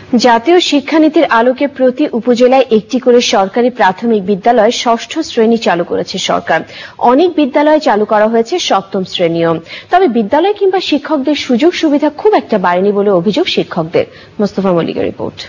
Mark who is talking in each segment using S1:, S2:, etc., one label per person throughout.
S1: জাতীয় শিক্ষানীতির আলোকে প্রতি উপজেলায় একটি করে সরকারি প্রাথমিক বিদ্যালয় ষষ্ঠ শ্রেণী চালু করেছে সরকার। অনেক বিদ্যালয়ে চালু করা হয়েছে সপ্তম শ্রেণীও। তবে বিদ্যালয় কিংবা শিক্ষকদের সুযোগ সুবিধা খুব একটা বাড়েনি বলে অভিযোগ শিক্ষকদের। মোস্তফা মল্লিকের রিপোর্ট।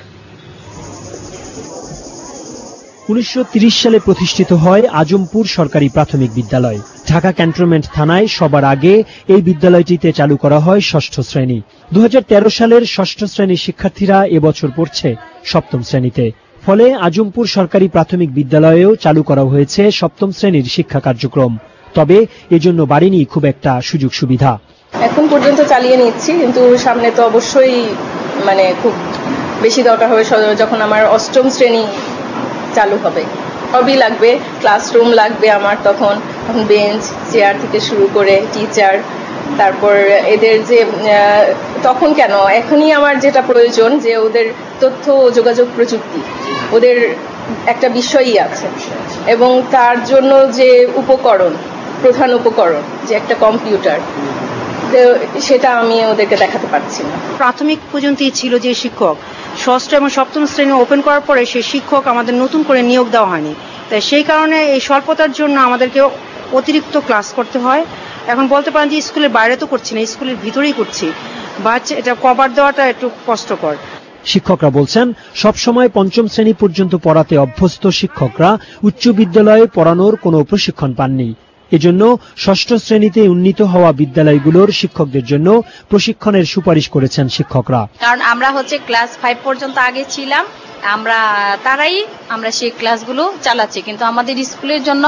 S2: 1930 সালে প্রতিষ্ঠিত হয় আজমপুর সরকারি প্রাথমিক বিদ্যালয়। ঢাকা ক্যান্টনমেন্ট থানায় সবার আগে এই বিদ্যালয়টিতে চালু করা হয় ষষ্ঠ শ্রেণী। 2013 সালের ষষ্ঠ শ্রেণীর শিক্ষার্থীরা এবছর পড়ছে সপ্তম শ্রেণীতে। ফলে আজমপুর সরকারি প্রাথমিক বিদ্যালয়েও চালু করা হয়েছে সপ্তম শ্রেণীর শিক্ষা কার্যক্রম। তবে এজন্য বাড়েনি খুব একটা সুযোগ সুবিধা।
S3: এখন পর্যন্ত চালিয়ে নিচ্ছি, কিন্তু সামনে তো অবশ্যই খুব বেশি দরকার হবে যখন আমার অষ্টম শ্রেণী চালু হবে। সবই লাগবে, ক্লাসরুম লাগবে আমার, তখন বেঞ্চ চেয়ার থেকে শুরু করে টিচার, তারপর এদের যে তখন কেন এখনই আমার যেটা প্রয়োজন যে ওদের তথ্য ও যোগাযোগ প্রযুক্তি, ওদের একটা বিষয়ই আছে, এবং তার জন্য যে উপকরণ, প্রধান উপকরণ যে একটা কম্পিউটার, সেটা আমি ওদেরকে দেখাতে পারছি না।
S4: প্রাথমিক পর্যন্তই ছিল যে শিক্ষক, ষষ্ঠ এবং সপ্তম শ্রেণী ওপেন করার পরে সেই শিক্ষক আমাদের নতুন করে নিয়োগ দেওয়া হয়নি। তাই সেই কারণে এই স্বল্পতার জন্য আমাদেরকে অতিরিক্ত ক্লাস করতে হয়। এখন বলতে পারেন যে স্কুলের বাইরে তো করছি না, স্কুলের ভিতরেই করছি, বাট এটা কভার দেওয়াটা একটু কষ্টকর।
S2: শিক্ষকরা বলছেন, সবসময় পঞ্চম শ্রেণী পর্যন্ত পড়াতে অভ্যস্ত শিক্ষকরা উচ্চ বিদ্যালয়ে পড়ানোর কোনো প্রশিক্ষণ পাননি। এজন্য ষষ্ঠ শ্রেণীতে উন্নীত হওয়া বিদ্যালয়গুলোর শিক্ষকদের জন্য প্রশিক্ষণের সুপারিশ করেছেন শিক্ষকরা।
S5: কারণ আমরা ক্লাস 5 পর্যন্ত আগে ছিলাম, আমরা সেই ক্লাসগুলো চালাচ্ছি, কিন্তু আমাদের স্কুলের জন্য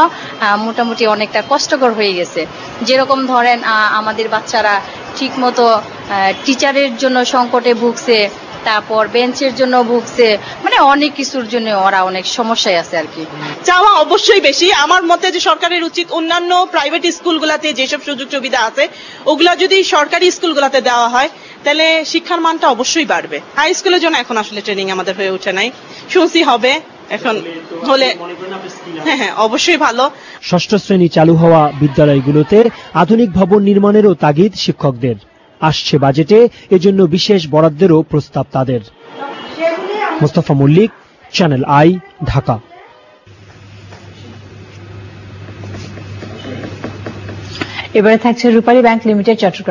S5: মোটামুটি অনেকটা কষ্টকর হয়ে গেছে। যেরকম ধরেন আমাদের বাচ্চারা ঠিক মতো টিচারের জন্য সংকটে ভুগছে, তারপর বেঞ্চের জন্য ভুগছে, অনেক কিছুর জন্য ওরা অনেক সমস্যায় আছে আর কি।
S6: চাওয়া অবশ্যই বেশি। আমার মতে যে সরকারের উচিত অন্যান্য প্রাইভেট স্কুলগুলোতে যেসব সুযোগ সুবিধা আছে ওগুলা যদি সরকারি স্কুলগুলোতে দেওয়া হয় তাহলে শিক্ষার মানটা অবশ্যই বাড়বে। হাই স্কুলের জন্য এখন আসলে ট্রেনিং আমাদের হয়ে ওঠে নাই, শুনছি হবে, এখন হলে হ্যাঁ অবশ্যই ভালো।
S2: ষষ্ঠ শ্রেণী চালু হওয়া বিদ্যালয়গুলোতে আধুনিক ভবন নির্মাণেরও তাগিদ শিক্ষকদের। আসছে বাজেটে এজন্য বিশেষ বরাদ্দেরও প্রস্তাব তাদের। Mostafa Mallik, Channel I, Dhaka.
S1: এবারে থাকছে রূপালী ব্যাংক লিমিটেড চট্টগ্রাম।